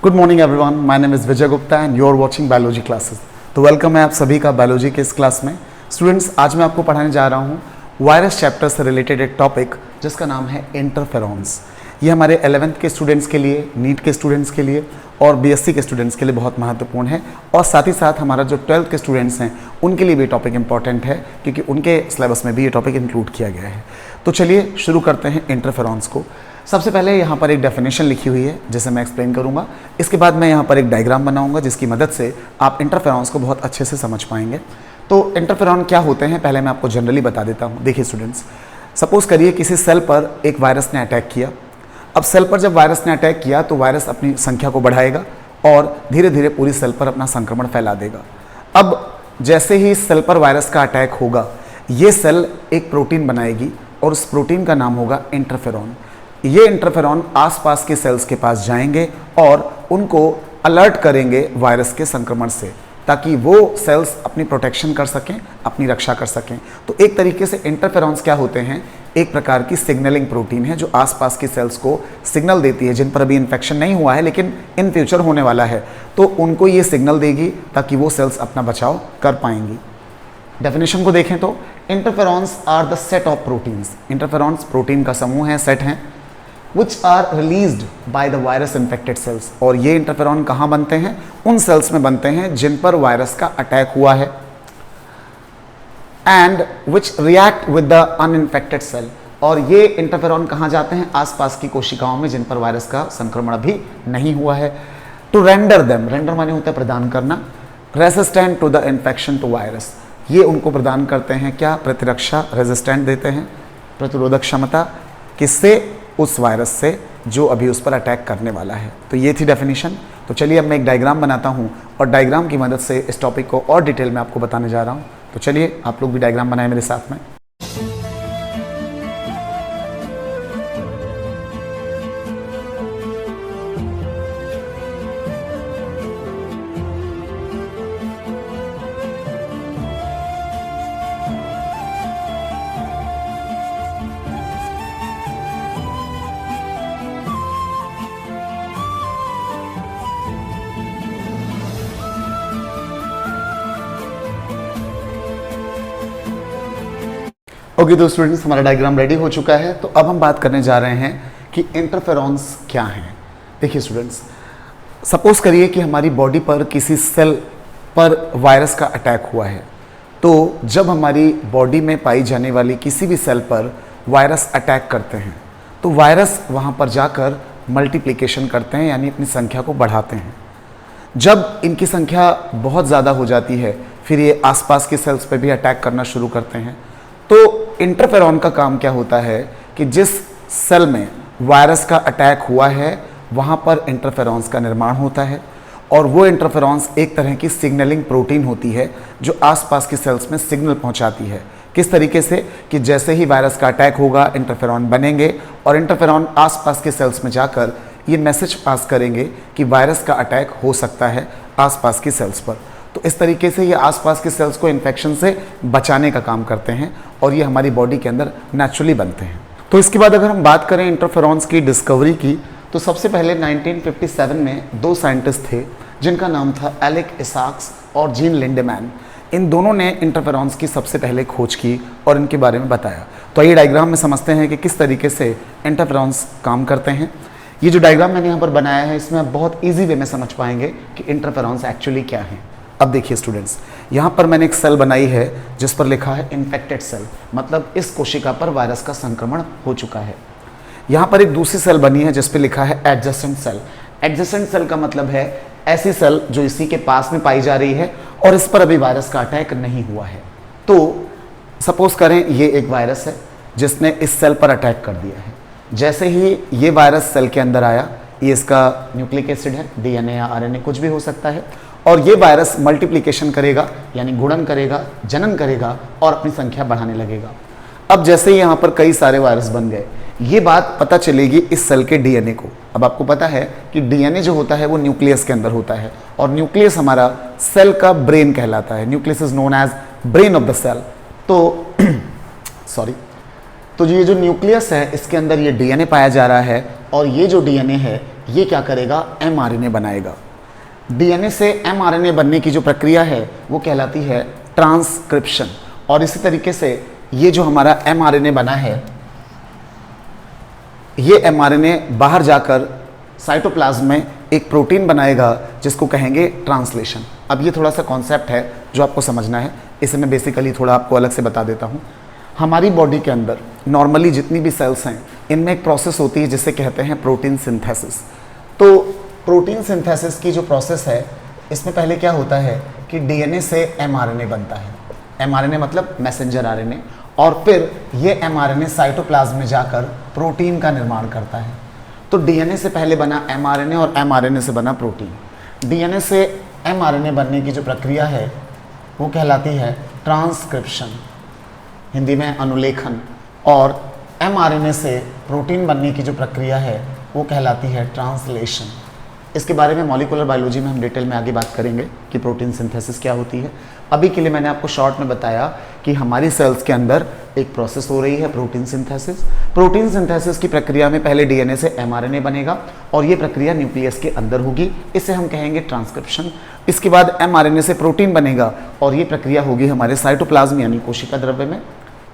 Good morning everyone, my name is Vijay Gupta and you are watching biology classes. तो welcome है आप सभी का बायोलॉजी के इस क्लास में। स्टूडेंट्स, आज मैं आपको पढ़ाने जा रहा हूँ वायरस चैप्टर से रिलेटेड एक टॉपिक जिसका नाम है इंटरफेरॉन्स। ये हमारे 11th के स्टूडेंट्स के लिए, नीट के स्टूडेंट्स के लिए और बीएससी के स्टूडेंट्स के लिए बहुत महत्वपूर्ण है और साथ ही साथ हमारा जो 12th के स्टूडेंट्स हैं उनके लिए भी टॉपिक इंपॉर्टेंट है क्योंकि उनके सिलेबस में भी ये टॉपिक इंक्लूड किया गया है। तो चलिए शुरू करते हैं इंटरफेरॉन्स को। सबसे पहले यहाँ पर एक डेफिनेशन लिखी हुई है जिसे मैं एक्सप्लेन करूँगा। इसके बाद मैं यहाँ पर एक डायग्राम बनाऊँगा जिसकी मदद से आप इंटरफेरॉन्स को बहुत अच्छे से समझ पाएंगे। तो इंटरफेरॉन क्या होते हैं पहले मैं आपको जनरली बता देता हूँ। देखिए स्टूडेंट्स, सपोज करिए किसी सेल पर एक वायरस ने अटैक किया। अब सेल पर जब वायरस ने अटैक किया तो वायरस अपनी संख्या को बढ़ाएगा और धीरे धीरे पूरी सेल पर अपना संक्रमण फैला देगा। अब जैसे ही सेल पर वायरस का अटैक होगा, ये सेल एक प्रोटीन बनाएगी और उस प्रोटीन का नाम होगा इंटरफेरॉन। ये इंटरफेरॉन आसपास के सेल्स के पास जाएंगे और उनको अलर्ट करेंगे वायरस के संक्रमण से, ताकि वो सेल्स अपनी प्रोटेक्शन कर सकें, अपनी रक्षा कर सकें। तो एक तरीके से इंटरफेरॉन्स क्या होते हैं, एक प्रकार की सिग्नलिंग प्रोटीन है जो आसपास की सेल्स को सिग्नल देती है, जिन पर अभी इन्फेक्शन नहीं हुआ है लेकिन इन फ्यूचर होने वाला है, तो उनको ये सिग्नल देगी ताकि वो सेल्स अपना बचाव कर पाएंगी। डेफिनेशन को देखें तो interferons are the set of proteins. Interferons protein का समूह है, सेट हैं, which are released by the virus infected cells। और ये इंटरफेरॉन कहाँ बनते हैं, उन सेल्स में बनते हैं जिन पर वायरस का अटैक हुआ है। and which react with the uninfected cell। और ये इंटरफेरॉन कहाँ जाते हैं, आसपास की कोशिकाओं में जिन पर वायरस का संक्रमण अभी नहीं हुआ है। to render them, render माने होता है प्रदान करना, resistant to the infection to virus। ये उनको प्रदान करते हैं क्या, प्रतिरक्षा, रेजिस्टेंट देते हैं, प्रतिरोधक क्षमता, किससे, उस वायरस से जो अभी उस पर अटैक करने वाला है। तो ये थी डेफिनेशन। तो चलिए अब मैं एक डायग्राम बनाता हूँ और डायग्राम की मदद से इस टॉपिक को और डिटेल में आपको बताने जा रहा हूँ। तो चलिए आप लोग भी डायग्राम बनाएं मेरे साथ में। ओके तो स्टूडेंट्स, हमारा डायग्राम रेडी हो चुका है। तो अब हम बात करने जा रहे हैं कि इंटरफेरॉन्स क्या हैं। देखिए स्टूडेंट्स, सपोज करिए कि हमारी बॉडी पर किसी सेल पर वायरस का अटैक हुआ है। तो जब हमारी बॉडी में पाई जाने वाली किसी भी सेल पर वायरस अटैक करते हैं तो वायरस वहाँ पर जाकर मल्टीप्लिकेशन करते हैं, यानी अपनी संख्या को बढ़ाते हैं। जब इनकी संख्या बहुत ज़्यादा हो जाती है फिर ये आसपास के सेल्स पर भी अटैक करना शुरू करते हैं। तो इंटरफेरॉन का काम क्या होता है कि जिस सेल में वायरस का अटैक हुआ है वहाँ पर इंटरफेरॉन्स का निर्माण होता है और वो इंटरफेरॉन्स एक तरह की सिग्नलिंग प्रोटीन होती है जो आसपास की सेल्स में सिग्नल पहुँचाती है। किस तरीके से कि जैसे ही वायरस का अटैक होगा इंटरफेरॉन बनेंगे और इंटरफेरॉन आसपास के सेल्स में जाकर ये मैसेज पास करेंगे कि वायरस का अटैक हो सकता है आसपास की सेल्स पर। तो इस तरीके से ये आसपास के सेल्स को इन्फेक्शन से बचाने का काम करते हैं और ये हमारी बॉडी के अंदर नेचुरली बनते हैं। तो इसके बाद अगर हम बात करें इंटरफेरॉन्स की डिस्कवरी की, तो सबसे पहले 1957 में दो साइंटिस्ट थे जिनका नाम था एलेक इसाक्स और जीन लिंडेमैन। इन दोनों ने इंटरफेरॉन्स की सबसे पहले खोज की और इनके बारे में बताया। तो ये डायग्राम में समझते हैं कि किस तरीके से इंटरफेरॉन्स काम करते हैं। ये जो डायग्राम मैंने यहाँ पर बनाया है इसमें आप बहुत ईजी वे में समझ पाएंगे कि इंटरफेरॉन्स एक्चुअली क्या है। अब देखिए स्टूडेंट्स, यहाँ पर मैंने एक सेल बनाई है जिस पर लिखा है इन्फेक्टेड सेल, मतलब इस कोशिका पर वायरस का संक्रमण हो चुका है। यहाँ पर एक दूसरी सेल बनी है जिस पर लिखा है एडजेसेंट सेल। एडजेसेंट सेल का मतलब है ऐसी सेल जो इसी के पास में पाई जा रही है और इस पर अभी वायरस का अटैक नहीं हुआ है। तो सपोज करें ये एक वायरस है जिसने इस सेल पर अटैक कर दिया है। जैसे ही ये वायरस सेल के अंदर आया, ये इसका न्यूक्लिक एसिड है, डीएनए या आरएनए कुछ भी हो सकता है, और ये वायरस मल्टीप्लिकेशन करेगा यानी गुणन करेगा, जनन करेगा और अपनी संख्या बढ़ाने लगेगा। अब जैसे ही यहाँ पर कई सारे वायरस बन गए, ये बात पता चलेगी इस सेल के डीएनए को। अब आपको पता है कि डीएनए जो होता है वो न्यूक्लियस के अंदर होता है और न्यूक्लियस हमारा सेल का ब्रेन कहलाता है। Nucleus is known as brain of the cell. तो सॉरी, तो ये जो न्यूक्लियस है इसके अंदर ये डीएनए पाया जा रहा है और ये जो डीएनए है ये क्या करेगा, mRNA बनाएगा। DNA से mRNA बनने की जो प्रक्रिया है वो कहलाती है ट्रांसक्रिप्शन। और इसी तरीके से ये जो हमारा mRNA बना है, ये mRNA बाहर जाकर साइटोप्लाज्म में एक प्रोटीन बनाएगा जिसको कहेंगे ट्रांसलेशन। अब ये थोड़ा सा कॉन्सेप्ट है जो आपको समझना है, इसे मैं बेसिकली थोड़ा आपको अलग से बता देता हूँ। हमारी बॉडी के अंदर नॉर्मली जितनी भी सेल्स हैं इनमें एक प्रोसेस होती है जिसे कहते हैं प्रोटीन सिंथेसिस। तो प्रोटीन सिंथेसिस की जो प्रोसेस है इसमें पहले क्या होता है कि DNA से mRNA बनता है। mRNA मतलब मैसेंजर RNA, और फिर ये mRNA साइटोप्लाज्म में जाकर प्रोटीन का निर्माण करता है। तो DNA से पहले बना mRNA और mRNA से बना प्रोटीन। DNA से mRNA बनने की जो प्रक्रिया है वो कहलाती है ट्रांसक्रिप्शन, हिंदी में अनुलेखन, और mRNA से प्रोटीन बनने की जो प्रक्रिया है वो कहलाती है ट्रांसलेशन। इसके बारे में मॉलिक्यूलर बायोलॉजी में हम डिटेल में आगे बात करेंगे कि प्रोटीन सिंथेसिस क्या होती है। अभी के लिए मैंने आपको शॉर्ट में बताया कि हमारी सेल्स के अंदर एक प्रोसेस हो रही है प्रोटीन सिंथेसिस। प्रोटीन सिंथेसिस की प्रक्रिया में पहले DNA से mRNA बनेगा और ये प्रक्रिया न्यूक्लियस के अंदर होगी, इसे हम कहेंगे ट्रांसक्रिप्शन। इसके बाद mRNA से प्रोटीन बनेगा और ये प्रक्रिया होगी हमारे साइटोप्लाज्म यानी कोशिका द्रव्य में,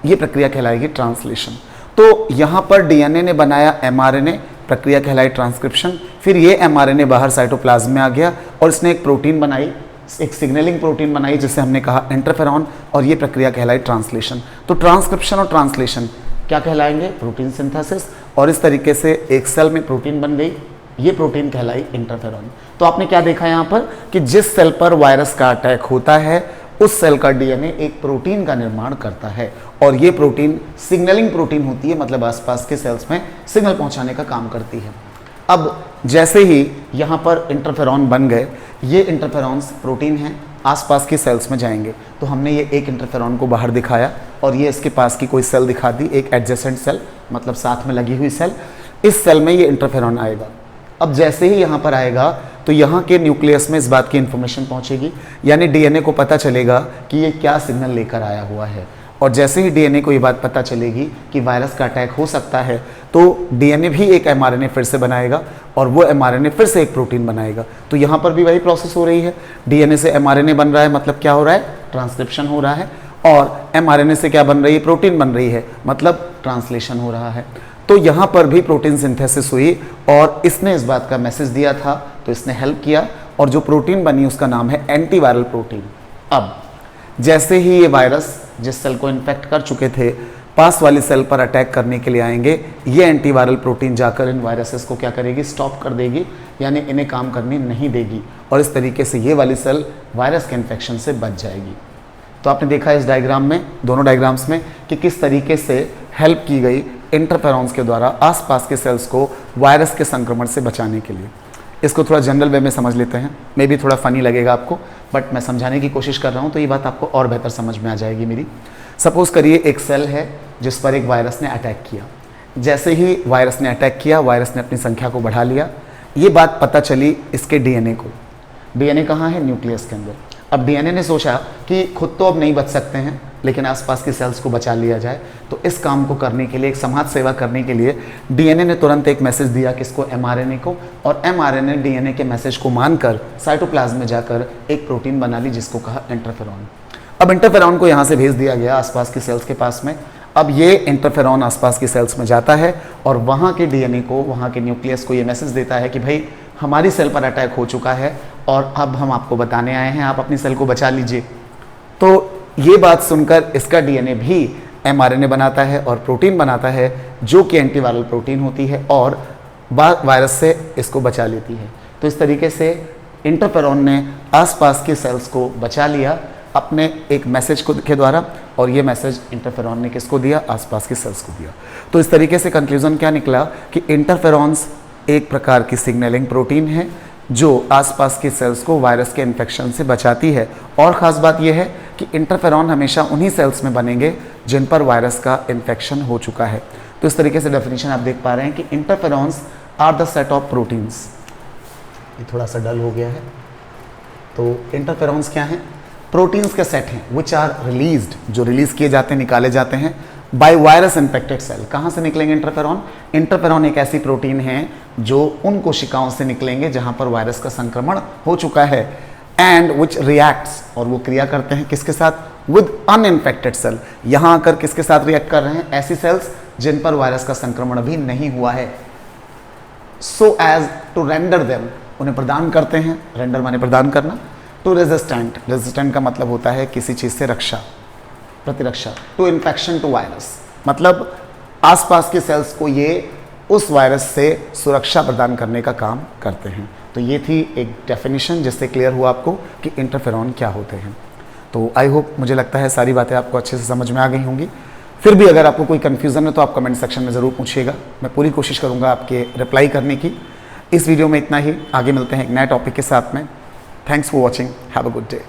ये प्रक्रिया कहलाएगी ट्रांसलेशन। तो यहाँ पर DNA ने बनाया mRNA, प्रक्रिया कहलाई ट्रांसक्रिप्शन। फिर ये mRNA बाहर साइटोप्लाज्म में आ गया और इसने एक प्रोटीन बनाई, एक सिग्नलिंग प्रोटीन बनाई जिसे हमने कहा इंटरफेरॉन, और ये प्रक्रिया कहलाई ट्रांसलेशन। तो ट्रांसक्रिप्शन और ट्रांसलेशन क्या कहलाएंगे, प्रोटीन सिंथेसिस। और इस तरीके से एक सेल में प्रोटीन बन गई, ये प्रोटीन कहलाई इंटरफेरॉन। तो आपने क्या देखा यहाँ पर कि जिस सेल पर वायरस का अटैक होता है उस सेल का DNA एक प्रोटीन का निर्माण करता है, और ये प्रोटीन सिग्नलिंग प्रोटीन होती है, मतलब आसपास के सेल्स में सिग्नल पहुंचाने का काम करती है। अब जैसे ही यहाँ पर इंटरफेरॉन बन गए, ये इंटरफेरॉन्स प्रोटीन हैं, आसपास के सेल्स में जाएंगे। तो हमने ये एक इंटरफेरॉन को बाहर दिखाया और ये इसके पास की कोई सेल दिखा दी, एक एडजेसेंट सेल, मतलब साथ में लगी हुई सेल। इस सेल में ये इंटरफेरॉन आएगा। अब जैसे ही यहाँ पर आएगा तो यहाँ के न्यूक्लियस में इस बात की इंफॉर्मेशन पहुँचेगी, यानी DNA को पता चलेगा कि ये क्या सिग्नल लेकर आया हुआ है। और जैसे ही DNA को ये बात पता चलेगी कि वायरस का अटैक हो सकता है, तो DNA भी एक mRNA फिर से बनाएगा और वो mRNA फिर से एक प्रोटीन बनाएगा। तो यहाँ पर भी वही प्रोसेस हो रही है, DNA से mRNA बन रहा है, मतलब क्या हो रहा है, ट्रांसक्रिप्शन हो रहा है, और mRNA से क्या बन रही है, प्रोटीन बन रही है, मतलब ट्रांसलेशन हो रहा है। तो यहाँ पर भी प्रोटीन सिंथेसिस हुई और इसने इस बात का मैसेज दिया था, तो इसने हेल्प किया, और जो प्रोटीन बनी उसका नाम है एंटीवायरल प्रोटीन। अब जैसे ही ये वायरस जिस सेल को इन्फेक्ट कर चुके थे पास वाली सेल पर अटैक करने के लिए आएंगे, ये एंटीवायरल प्रोटीन जाकर इन वायरसेस को क्या करेगी, स्टॉप कर देगी, यानी इन्हें काम करने नहीं देगी, और इस तरीके से ये वाली सेल वायरस के इन्फेक्शन से बच जाएगी। तो आपने देखा इस डायग्राम में, दोनों डायग्राम्स में, कि किस तरीके से हेल्प की गई इंटरफेरॉन्स के द्वारा आसपास के सेल्स को वायरस के संक्रमण से बचाने के लिए। इसको थोड़ा जनरल वे में समझ लेते हैं, मे भी थोड़ा फनी लगेगा आपको, बट मैं समझाने की कोशिश कर रहा हूँ तो ये बात आपको और बेहतर समझ में आ जाएगी मेरी। सपोज करिए एक सेल है जिस पर एक वायरस ने अटैक किया। जैसे ही वायरस ने अटैक किया, वायरस ने अपनी संख्या को बढ़ा लिया। ये बात पता चली इसके DNA को। DNA कहाँ है, न्यूक्लियस के अंदर। अब DNA ने सोचा कि खुद तो अब नहीं बच सकते हैं, लेकिन आसपास की सेल्स को बचा लिया जाए। तो इस काम को करने के लिए, एक समाज सेवा करने के लिए DNA ने तुरंत एक मैसेज दिया किसको, mRNA को, और mRNA DNA के मैसेज को मानकर साइटोप्लाज्म में जाकर एक प्रोटीन बना ली जिसको कहा इंटरफेरॉन। अब इंटरफेरॉन को यहाँ से भेज दिया गया आसपास की सेल्स के पास में। अब ये इंटरफेरॉन आसपास की सेल्स में जाता है और वहाँ के DNA को, वहाँ के न्यूक्लियस को ये मैसेज देता है कि भाई हमारी सेल पर अटैक हो चुका है और अब हम आपको बताने आए हैं, आप अपनी सेल को बचा लीजिए। तो ये बात सुनकर इसका DNA भी mRNA बनाता है और प्रोटीन बनाता है जो कि एंटीवायरल प्रोटीन होती है और वायरस से इसको बचा लेती है। तो इस तरीके से इंटरफेरॉन ने आसपास के सेल्स को बचा लिया अपने एक मैसेज को के द्वारा, और ये मैसेज इंटरफेरॉन ने किसको दिया, आसपास के सेल्स को दिया। तो इस तरीके से कंक्लूजन क्या निकला कि इंटरफेरॉन्स एक प्रकार की सिग्नलिंग प्रोटीन है जो आसपास के सेल्स को वायरस के इन्फेक्शन से बचाती है। और ख़ास बात यह है कि इंटरफेरॉन हमेशा उन्हीं सेल्स में बनेंगे जिन पर वायरस का इन्फेक्शन हो चुका है। तो इस तरीके से डेफिनेशन आप देख पा रहे हैं कि interferons are the set of proteins. ये थोड़ा सा डल हो गया है। तो इंटरफेरॉन्स क्या हैं, प्रोटीन्स के सेट हैं विच आर रिलीज्ड, जो रिलीज़ किए जाते हैं, निकाले जाते हैं बाय वायरस इन्फेक्टेड सेल। कहाँ से निकलेंगे इंटरफेरॉन? इंटरफेरॉन एक ऐसी प्रोटीन है जो उन कोशिकाओं से निकलेंगे जहां पर वायरस का संक्रमण हो चुका है, एंड विच रिएक्ट्स, और वो क्रिया करते हैं किसके साथ? With uninfected cell. यहां आकर किसके साथ रिएक्ट कर रहे हैं? ऐसी सेल्स जिन पर वायरस का संक्रमण अभी नहीं हुआ है, so as to render them, उन्हें प्रदान करते हैं, रेंडर माने प्रदान करना, टू रेजिस्टेंट, रेजिस्टेंट का मतलब होता है किसी चीज से रक्षा, प्रतिरक्षा, टू इन्फेक्शन टू वायरस, मतलब आसपास के सेल्स को ये उस वायरस से सुरक्षा प्रदान करने का काम करते हैं। तो ये थी एक डेफिनेशन जिससे क्लियर हुआ आपको कि इंटरफेरॉन क्या होते हैं। तो आई होप, मुझे लगता है सारी बातें आपको अच्छे से समझ में आ गई होंगी। फिर भी अगर आपको कोई कन्फ्यूज़न है तो आप कमेंट सेक्शन में ज़रूर पूछिएगा, मैं पूरी कोशिश करूँगा आपके रिप्लाई करने की। इस वीडियो में इतना ही, आगे मिलते हैं एक नए टॉपिक के साथ में। Thanks for watching, have a good day.